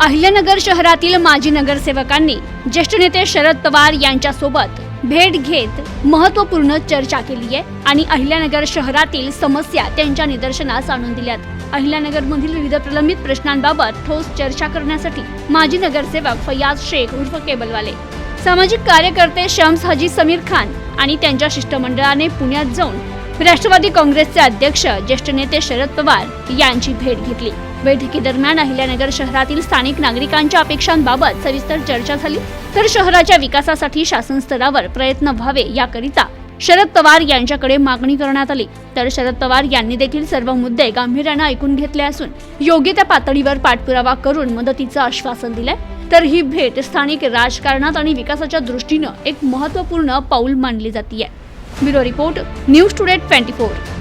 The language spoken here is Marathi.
अहिल्यानगर शहरातील माजी नगरसेवकांनी ज्येष्ठ नेते शरद पवार यांच्यासोबत भेट घेत महत्त्वपूर्ण चर्चा केली आहे आणि अहिल्यानगर शहरातील समस्या त्यांच्या निदर्शनास आणून दिल्यात। अहिल्यानगरमधील विविध प्रलंबित प्रश्नांबाबत ठोस चर्चा करण्यासाठी माजी नगरसेवक फयाज शेख उर्फ केबलवाले, सामाजिक कार्यकर्ते शम्स हाजी समीर खान आणि त्यांच्या शिष्टमंडळाने पुण्यात जाऊन राष्ट्रवादी काँग्रेसचे अध्यक्ष ज्येष्ठ नेते शरद पवार यांची भेट घेतली। बैठकीदरम्यान अहिल्यानगर शहरातील स्थानिक नागरिकांच्या अपेक्षांबाबत सविस्तर चर्चा झाली, तर शहराच्या विकासासाठी शासन स्तरावर प्रयत्न व्हावे याकरिता शरद पवार यांच्याकडे मागणी करण्यात आली। तर शरद पवार यांनी देखील सर्व मुद्दे गांभीर्याने ऐकून घेतले असून योग्य त्या पातळीवर पाठपुरावा करून मदतीचं आश्वासन दिलंय। तर ही भेट स्थानिक राजकारणात आणि विकासाच्या दृष्टीने एक महत्त्वपूर्ण पाऊल मानली जाते। Bureau report, news today 24।